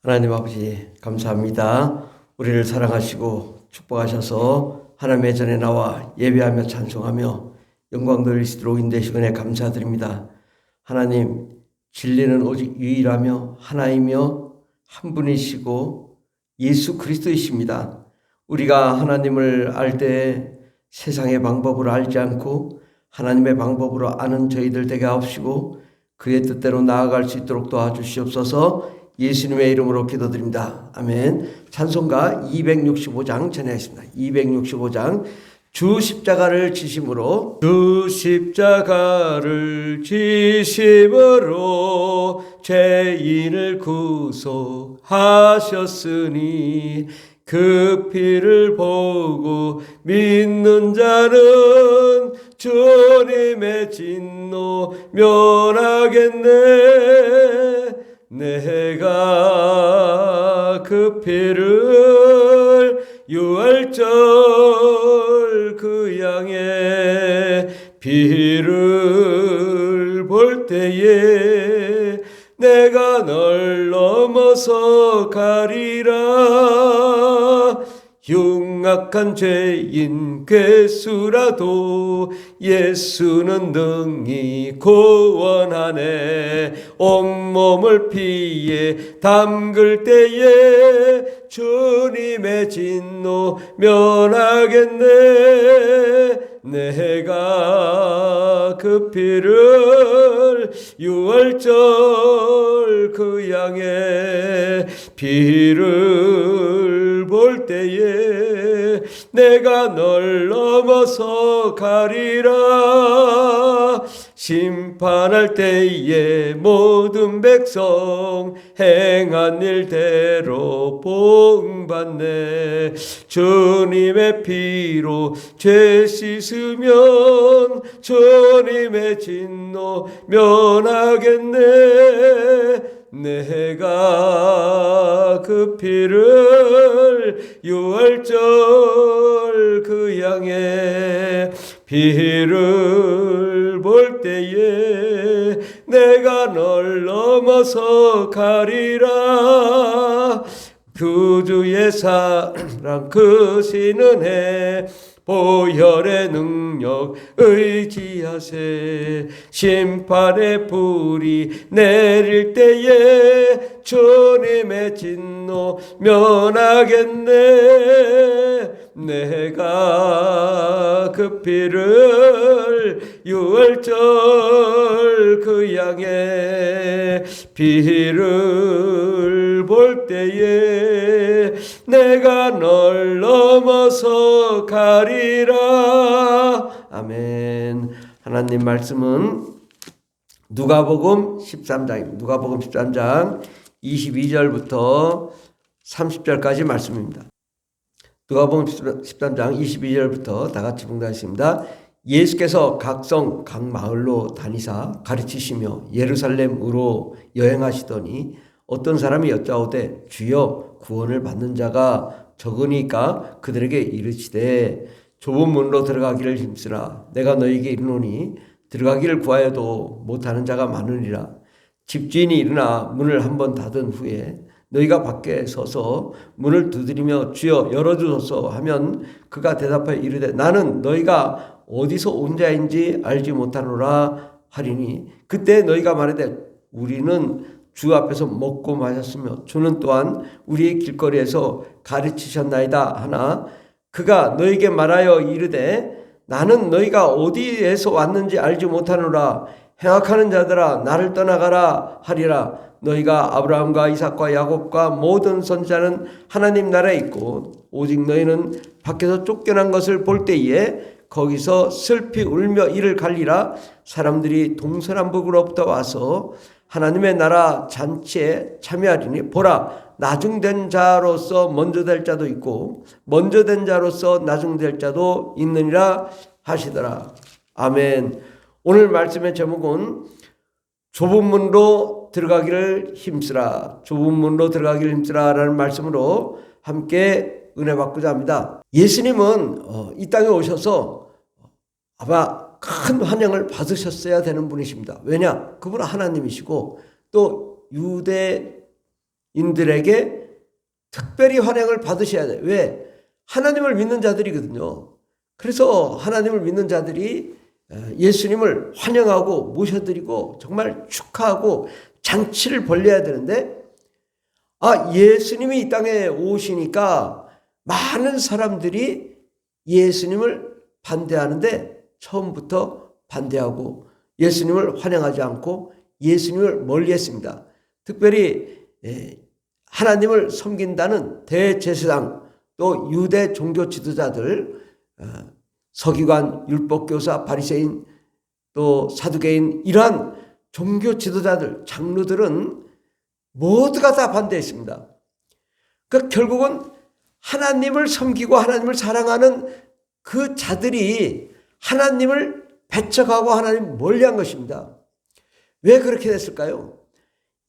하나님 아버지 감사합니다. 우리를 사랑하시고 축복하셔서 하나님의 전에 나와 예배하며 찬송하며 영광 돌릴 수 있도록 인도하시고 은혜 감사드립니다. 하나님, 진리는 오직 유일하며 하나이며 한 분이시고 예수 그리스도이십니다. 우리가 하나님을 알 때 세상의 방법으로 알지 않고 하나님의 방법으로 아는 저희들 되게 하옵시고 그의 뜻대로 나아갈 수 있도록 도와주시옵소서. 예수님의 이름으로 기도드립니다. 아멘. 찬송가 265장 전해하겠습니다. 265장 주 십자가를 지심으로 주 십자가를 지심으로 죄인을 구속하셨으니 그 피를 보고 믿는 자는 주님의 진노 면하겠네. 내가 그 피를 유월절 그 양의 피를 볼 때에 내가 널 넘어서 가리라. 흉악한 죄인 괴수라도 예수는 능히 구원하네. 온몸을 피에 담글 때에 주님의 진노 면하겠네. 내가 그 피를 유월절 그 양의 피를 볼 때에 내가 널 넘어서 가리라. 심판할 때에 모든 백성 행한 일대로 보응받네. 주님의 피로 죄 씻으면 주님의 진노 면하겠네. 내가 그 피를 유월절 그 양의 피를 볼 때에 내가 널 넘어서 가리라. 구주의 사랑 크신 은혜 보혈의 능력 의지하세. 심판의 불이 내릴 때에 주님의 진노 면하겠네. 내가 그 피를 유월절 그 양의 피를 볼 때에 내가 널 넘어서 가리라. 아멘. 하나님 말씀은 누가복음 13장입니다. 누가복음 13장 22절부터 30절까지 말씀입니다. 누가복음 13장 22절부터 다 같이 봉독하겠습니다. 예수께서 각 성, 각 마을로 다니사 가르치시며 예루살렘으로 여행하시더니 어떤 사람이 여짜오되 주여 구원을 받는 자가 적으니까 그들에게 이르시되 좁은 문으로 들어가기를 힘쓰라. 내가 너희에게 이르노니 들어가기를 구하여도 못하는 자가 많으리라. 집주인이 일어나 문을 한번 닫은 후에 너희가 밖에 서서 문을 두드리며 주여 열어주소서 하면 그가 대답하여 이르되 나는 너희가 어디서 온 자인지 알지 못하노라 하리니 그때 너희가 말하되 우리는 주 앞에서 먹고 마셨으며 주는 또한 우리의 길거리에서 가르치셨나이다 하나 그가 너희에게 말하여 이르되 나는 너희가 어디에서 왔는지 알지 못하노라. 행악하는 자들아 나를 떠나가라 하리라. 너희가 아브라함과 이삭과 야곱과 모든 선지자는 하나님 나라에 있고 오직 너희는 밖에서 쫓겨난 것을 볼 때에 거기서 슬피 울며 이를 갈리라. 사람들이 동서남북으로부터 와서 하나님의 나라 잔치에 참여하리니 보라 나중된 자로서 먼저 될 자도 있고 먼저 된 자로서 나중될 자도 있느니라 하시더라. 아멘. 오늘 말씀의 제목은 좁은 문으로 들어가기를 힘쓰라. 좁은 문으로 들어가기를 힘쓰라 라는 말씀으로 함께 은혜 받고자 합니다. 예수님은 이 땅에 오셔서 아마 큰 환영을 받으셨어야 되는 분이십니다. 왜냐? 그분은 하나님이시고 또 유대 인들에게 특별히 환영을 받으셔야 돼요. 왜? 하나님을 믿는 자들이거든요. 그래서 하나님을 믿는 자들이 예수님을 환영하고 모셔드리고 정말 축하하고 잔치를 벌려야 되는데, 예수님이 이 땅에 오시니까 많은 사람들이 예수님을 반대하는데 처음부터 반대하고 예수님을 환영하지 않고 예수님을 멀리했습니다. 특별히 하나님을 섬긴다는 대제사장, 또 유대 종교 지도자들, 서기관, 율법교사, 바리새인, 또 사두개인, 이러한 종교 지도자들, 장로들은 모두가 다 반대했습니다. 그러니까 결국은 하나님을 섬기고 하나님을 사랑하는 그 자들이 하나님을 배척하고 하나님 멀리한 것입니다. 왜 그렇게 됐을까요?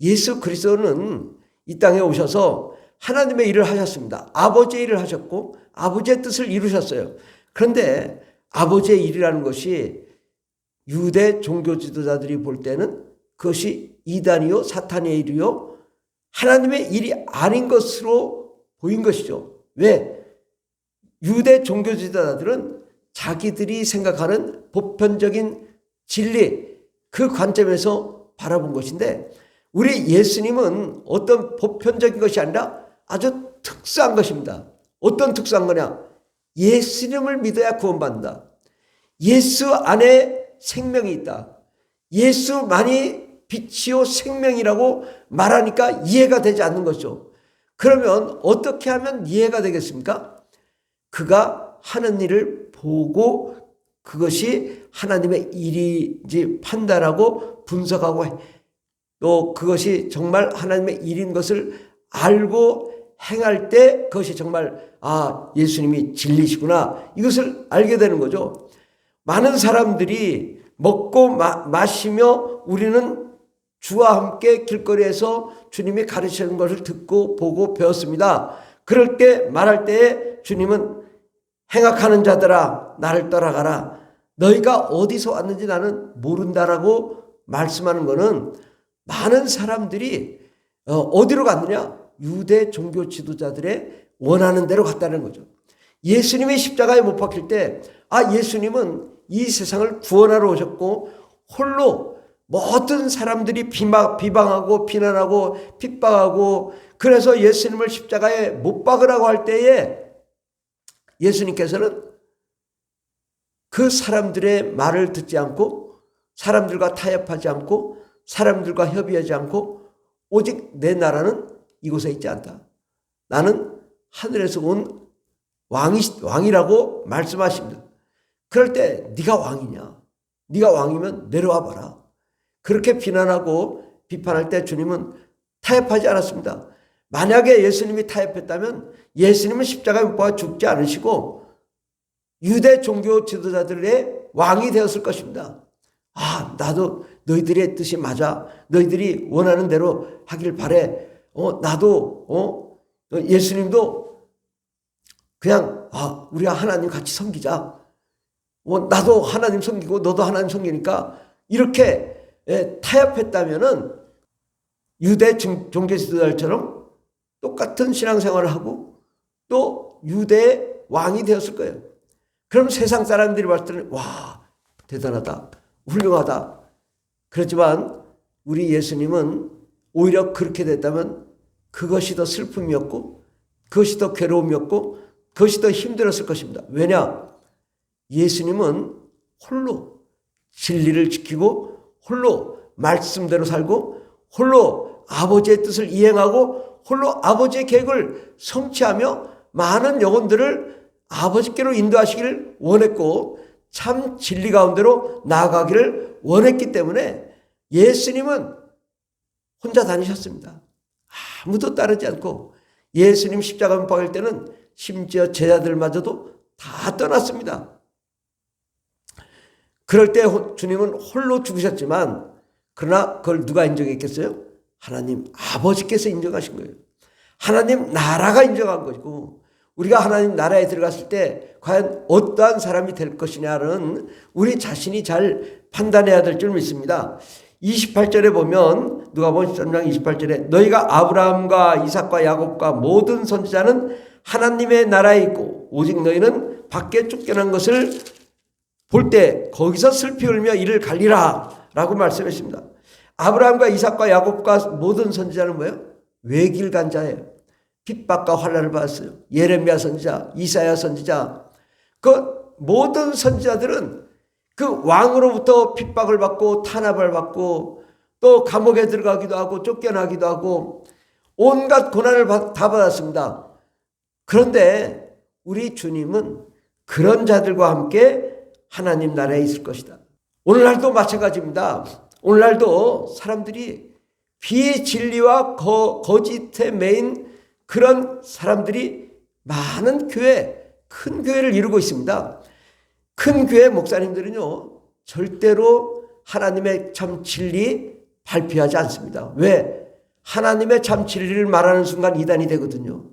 예수 그리스도는 이 땅에 오셔서 하나님의 일을 하셨습니다. 아버지의 일을 하셨고 아버지의 뜻을 이루셨어요. 그런데 아버지의 일이라는 것이 유대 종교 지도자들이 볼 때는 그것이 이단이요 사탄의 일이요 하나님의 일이 아닌 것으로 보인 것이죠. 왜? 유대 종교 지도자들은 자기들이 생각하는 보편적인 진리, 그 관점에서 바라본 것인데, 우리 예수님은 어떤 보편적인 것이 아니라 아주 특수한 것입니다. 어떤 특수한 거냐? 예수님을 믿어야 구원받는다. 예수 안에 생명이 있다. 예수만이 빛이요 생명이라고 말하니까 이해가 되지 않는 거죠. 그러면 어떻게 하면 이해가 되겠습니까? 그가 하는 일을 보고 그것이 하나님의 일인지 판단하고 분석하고 또 그것이 정말 하나님의 일인 것을 알고 행할 때 그것이 정말 예수님이 진리시구나, 이것을 알게 되는 거죠. 많은 사람들이 먹고 마시며 우리는 주와 함께 길거리에서 주님이 가르치는 것을 듣고 보고 배웠습니다. 그럴 때 말할 때에 주님은 행악하는 자들아 나를 따라가라, 너희가 어디서 왔는지 나는 모른다라고 말씀하는 것은 많은 사람들이 어디로 갔느냐? 유대 종교 지도자들의 원하는 대로 갔다는 거죠. 예수님이 십자가에 못 박힐 때 예수님은 이 세상을 구원하러 오셨고 홀로 모든 사람들이 비방하고 비난하고 핍박하고 그래서 예수님을 십자가에 못 박으라고 할 때에 예수님께서는 그 사람들의 말을 듣지 않고 사람들과 타협하지 않고 사람들과 협의하지 않고 오직 내 나라는 이곳에 있지 않다. 나는 하늘에서 온 왕이라고 말씀하십니다. 그럴 때 네가 왕이냐? 네가 왕이면 내려와 봐라. 그렇게 비난하고 비판할 때 주님은 타협하지 않았습니다. 만약에 예수님이 타협했다면 예수님은 십자가에 못 박아 죽지 않으시고 유대 종교 지도자들의 왕이 되었을 것입니다. 나도 너희들의 뜻이 맞아. 너희들이 원하는 대로 하길 바래. 나도 예수님도 그냥 우리가 하나님 같이 섬기자. 나도 하나님 섬기고 너도 하나님 섬기니까 이렇게 타협했다면은 유대 종교 지도자들처럼 똑같은 신앙생활을 하고 또 유대의 왕이 되었을 거예요. 그럼 세상 사람들이 봤을 때는 와, 대단하다, 훌륭하다. 그렇지만 우리 예수님은 오히려 그렇게 됐다면 그것이 더 슬픔이었고 그것이 더 괴로움이었고 그것이 더 힘들었을 것입니다. 왜냐? 예수님은 홀로 진리를 지키고 홀로 말씀대로 살고 홀로 아버지의 뜻을 이행하고 홀로 아버지의 계획을 성취하며 많은 영혼들을 아버지께로 인도하시기를 원했고 참 진리 가운데로 나아가기를 원했기 때문에 예수님은 혼자 다니셨습니다. 아무도 따르지 않고 예수님 십자가 못 박을 때는 심지어 제자들마저도 다 떠났습니다. 그럴 때 주님은 홀로 죽으셨지만 그러나 그걸 누가 인정했겠어요? 하나님 아버지께서 인정하신 거예요. 하나님 나라가 인정한 것이고 우리가 하나님 나라에 들어갔을 때 과연 어떠한 사람이 될 것이냐는 우리 자신이 잘 판단해야 될 줄 믿습니다. 28절에 보면 누가복음 13장 28절에 너희가 아브라함과 이삭과 야곱과 모든 선지자는 하나님의 나라에 있고 오직 너희는 밖에 쫓겨난 것을 볼 때 거기서 슬피 울며 이를 갈리라 라고 말씀했습니다. 아브라함과 이삭과 야곱과 모든 선지자는 뭐예요? 외길 간 자예요. 핍박과 환난을 받았어요. 예레미야 선지자, 이사야 선지자, 그 모든 선지자들은 그 왕으로부터 핍박을 받고 탄압을 받고 또 감옥에 들어가기도 하고 쫓겨나기도 하고 온갖 고난을 다 받았습니다. 그런데 우리 주님은 그런 자들과 함께 하나님 나라에 있을 것이다. 오늘날도 마찬가지입니다. 오늘날도 사람들이 비진리와 거짓에 매인 그런 사람들이 많은 교회, 큰 교회를 이루고 있습니다. 큰 교회 목사님들은요, 절대로 하나님의 참 진리 발표하지 않습니다. 왜? 하나님의 참 진리를 말하는 순간 이단이 되거든요.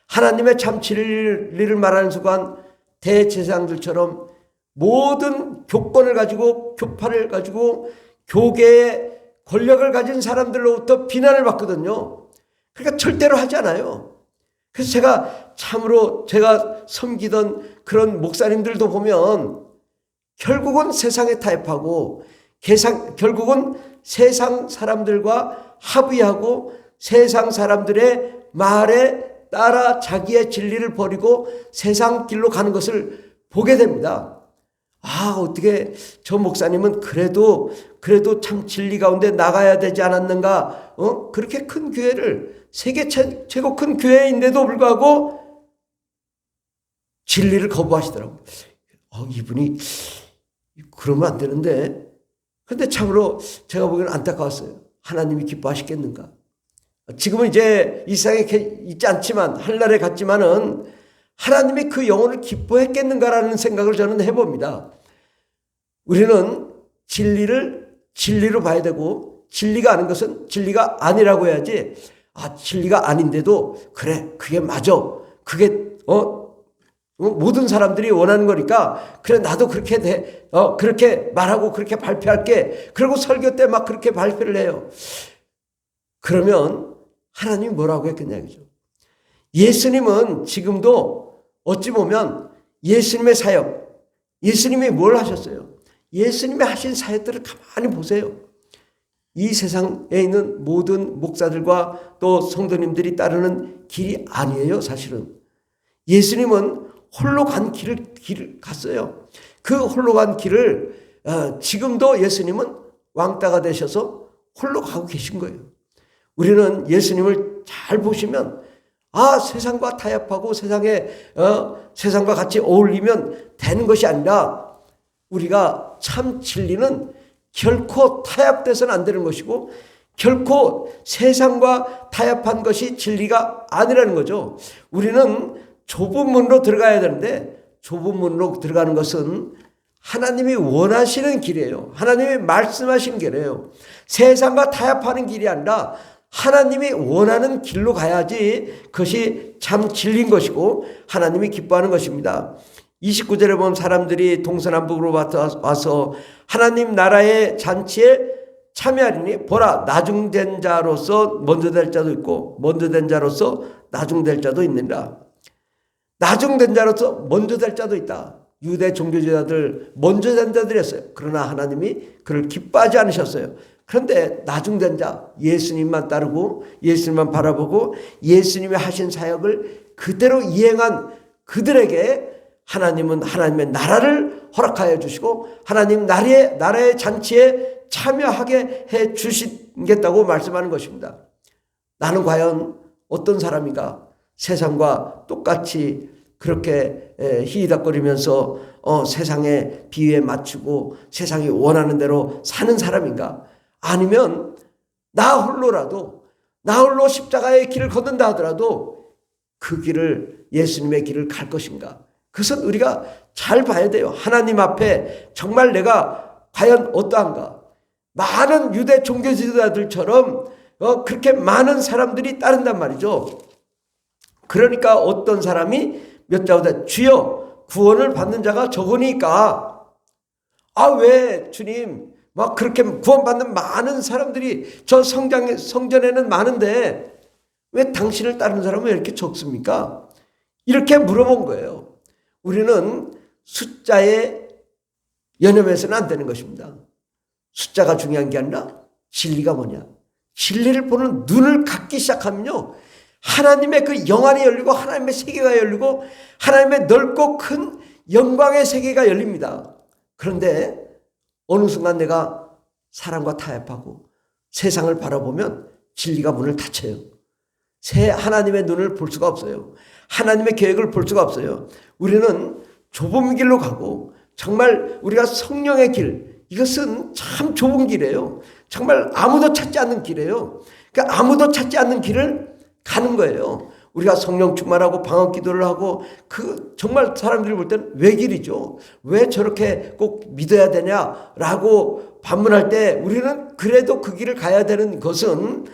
하나님의 참 진리를 말하는 순간 대제사장들처럼 모든 교권을 가지고 교파를 가지고 교계의 권력을 가진 사람들로부터 비난을 받거든요. 그러니까 절대로 하지 않아요. 그래서 제가 섬기던 그런 목사님들도 보면 결국은 세상에 타협하고 결국은 세상 사람들과 합의하고 세상 사람들의 말에 따라 자기의 진리를 버리고 세상 길로 가는 것을 보게 됩니다. 어떻게 저 목사님은 그래도 참 진리 가운데 나가야 되지 않았는가? 그렇게 큰 교회를, 세계 최고 큰 교회인데도 불구하고 진리를 거부하시더라고요. 이분이 그러면 안 되는데. 근데 참으로 제가 보기에는 안타까웠어요. 하나님이 기뻐하시겠는가? 지금은 이제 이 세상에 있지 않지만, 하늘나라에 갔지만은 하나님이 그 영혼을 기뻐했겠는가라는 생각을 저는 해봅니다. 우리는 진리를 진리로 봐야 되고, 진리가 아닌 것은 진리가 아니라고 해야지, 진리가 아닌데도, 그래, 그게 맞아. 그게, 모든 사람들이 원하는 거니까, 그래, 나도 그렇게 말하고 그렇게 발표할게. 그리고 설교 때 막 그렇게 발표를 해요. 그러면 하나님이 뭐라고 했겠냐, 이거죠. 예수님은 지금도 어찌 보면 예수님의 사역, 예수님이 뭘 하셨어요? 예수님이 하신 사역들을 가만히 보세요. 이 세상에 있는 모든 목사들과 또 성도님들이 따르는 길이 아니에요, 사실은. 예수님은 홀로 간 길을 갔어요. 그 홀로 간 길을 지금도 예수님은 왕따가 되셔서 홀로 가고 계신 거예요. 우리는 예수님을 잘 보시면 세상과 타협하고 세상과 같이 어울리면 되는 것이 아니라 우리가 참 진리는 결코 타협돼서는 안 되는 것이고 결코 세상과 타협한 것이 진리가 아니라는 거죠. 우리는 좁은 문으로 들어가야 되는데 좁은 문으로 들어가는 것은 하나님이 원하시는 길이에요. 하나님이 말씀하신 길이에요. 세상과 타협하는 길이 아니라 하나님이 원하는 길로 가야지 그것이 참 진리인 것이고 하나님이 기뻐하는 것입니다. 29절에 보면 사람들이 동서남북으로 와서 하나님 나라의 잔치에 참여하리니 보라 나중된 자로서 먼저 될 자도 있고 먼저 된 자로서 나중될 자도 있느니라. 나중된 자로서 먼저 될 자도 있다. 유대 종교제자들 먼저 된 자들이었어요. 그러나 하나님이 그를 기뻐하지 않으셨어요. 그런데 나중된 자, 예수님만 따르고 예수님만 바라보고 예수님이 하신 사역을 그대로 이행한 그들에게 하나님은 하나님의 나라를 허락하여 주시고 하나님 나라의 잔치에 참여하게 해 주시겠다고 말씀하는 것입니다. 나는 과연 어떤 사람인가? 세상과 똑같이 그렇게 희희닥거리면서 세상의 비위에 맞추고 세상이 원하는 대로 사는 사람인가? 아니면 나 홀로 십자가의 길을 걷는다 하더라도 그 길을 예수님의 길을 갈 것인가? 그것은 우리가 잘 봐야 돼요. 하나님 앞에 정말 내가 과연 어떠한가? 많은 유대 종교 지도자들처럼 그렇게 많은 사람들이 따른단 말이죠. 그러니까 어떤 사람이 몇 자보다 주여 구원을 받는 자가 적으니까 왜 주님 막 그렇게 구원받는 많은 사람들이 저 성전에는 많은데 왜 당신을 따르는 사람은 왜 이렇게 적습니까? 이렇게 물어본 거예요. 우리는 숫자에 연연해서는 안 되는 것입니다. 숫자가 중요한 게 아니라 진리가 뭐냐. 진리를 보는 눈을 갖기 시작하면요, 하나님의 그 영안이 열리고 하나님의 세계가 열리고 하나님의 넓고 큰 영광의 세계가 열립니다. 그런데 어느 순간 내가 사람과 타협하고 세상을 바라보면 진리가 문을 닫혀요. 하나님의 눈을 볼 수가 없어요. 하나님의 계획을 볼 수가 없어요. 우리는 좁은 길로 가고 정말 우리가 성령의 길, 이것은 참 좁은 길이에요. 정말 아무도 찾지 않는 길이에요. 그러니까 아무도 찾지 않는 길을 가는 거예요. 우리가 성령 충만하고 방언 기도를 하고 정말 사람들이 볼 때는 외길이죠. 왜 저렇게 꼭 믿어야 되냐라고 반문할 때 우리는 그래도 그 길을 가야 되는 것은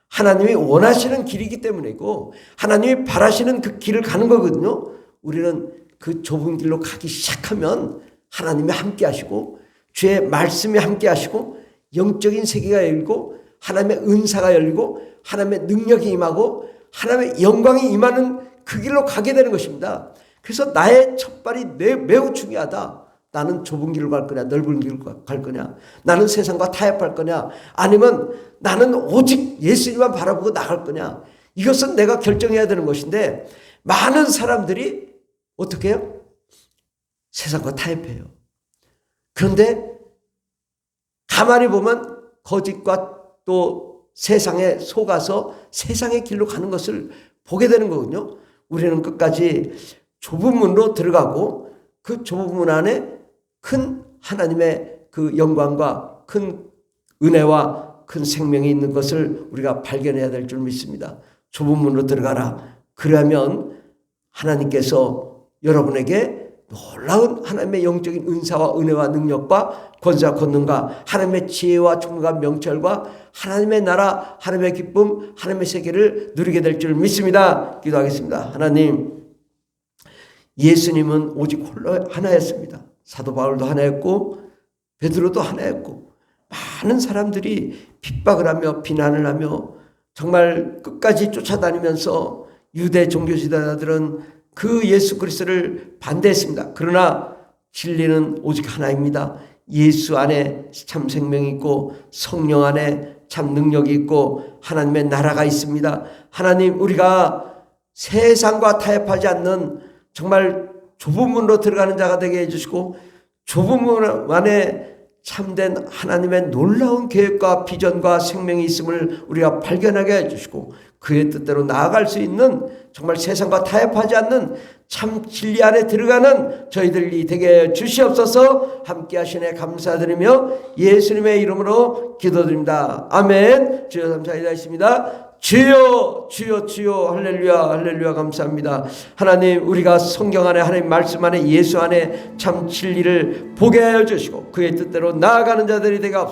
하나님이 원하시는 길이기 때문이고 하나님이 바라시는 그 길을 가는 거거든요. 우리는 그 좁은 길로 가기 시작하면 하나님이 함께 하시고 주의 말씀이 함께 하시고 영적인 세계가 열리고 하나님의 은사가 열리고 하나님의 능력이 임하고 하나님의 영광이 임하는 그 길로 가게 되는 것입니다. 그래서 나의 첫발이 매우 중요하다. 나는 좁은 길로 갈 거냐, 넓은 길로 갈 거냐, 나는 세상과 타협할 거냐, 아니면 나는 오직 예수님만 바라보고 나갈 거냐. 이것은 내가 결정해야 되는 것인데 많은 사람들이 어떻게 해요? 세상과 타협해요. 그런데 가만히 보면 거짓과 또 세상에 속아서 세상의 길로 가는 것을 보게 되는 거거든요. 우리는 끝까지 좁은 문으로 들어가고 그 좁은 문 안에 큰 하나님의 그 영광과 큰 은혜와 큰 생명이 있는 것을 우리가 발견해야 될 줄 믿습니다. 좁은 문으로 들어가라. 그러면 하나님께서 여러분에게 놀라운 하나님의 영적인 은사와 은혜와 능력과 권세와 권능과 하나님의 지혜와 총명과 명철과 하나님의 나라, 하나님의 기쁨, 하나님의 세계를 누리게 될 줄 믿습니다. 기도하겠습니다. 하나님, 예수님은 오직 홀로 하나였습니다. 사도 바울도 하나였고 베드로도 하나였고 많은 사람들이 핍박을 하며 비난을 하며 정말 끝까지 쫓아다니면서 유대 종교 지도자들은 그 예수 그리스도를 반대했습니다. 그러나 진리는 오직 하나입니다. 예수 안에 참 생명이 있고 성령 안에 참 능력이 있고 하나님의 나라가 있습니다. 하나님, 우리가 세상과 타협하지 않는 정말 좁은 문으로 들어가는 자가 되게 해주시고 좁은 문 안에 참된 하나님의 놀라운 계획과 비전과 생명이 있음을 우리가 발견하게 해주시고 그의 뜻대로 나아갈 수 있는 정말 세상과 타협하지 않는 참 진리 안에 들어가는 저희들이 되게 주시옵소서. 함께 하시네 감사드리며 예수님의 이름으로 기도드립니다. 아멘. 주여 감사드리겠습니다. 주여 주여 주여 할렐루야 할렐루야 감사합니다. 하나님, 우리가 성경 안에 하나님 말씀 안에 예수 안에 참 진리를 보게 하여 주시고 그의 뜻대로 나아가는 자들이 되게 하옵소서.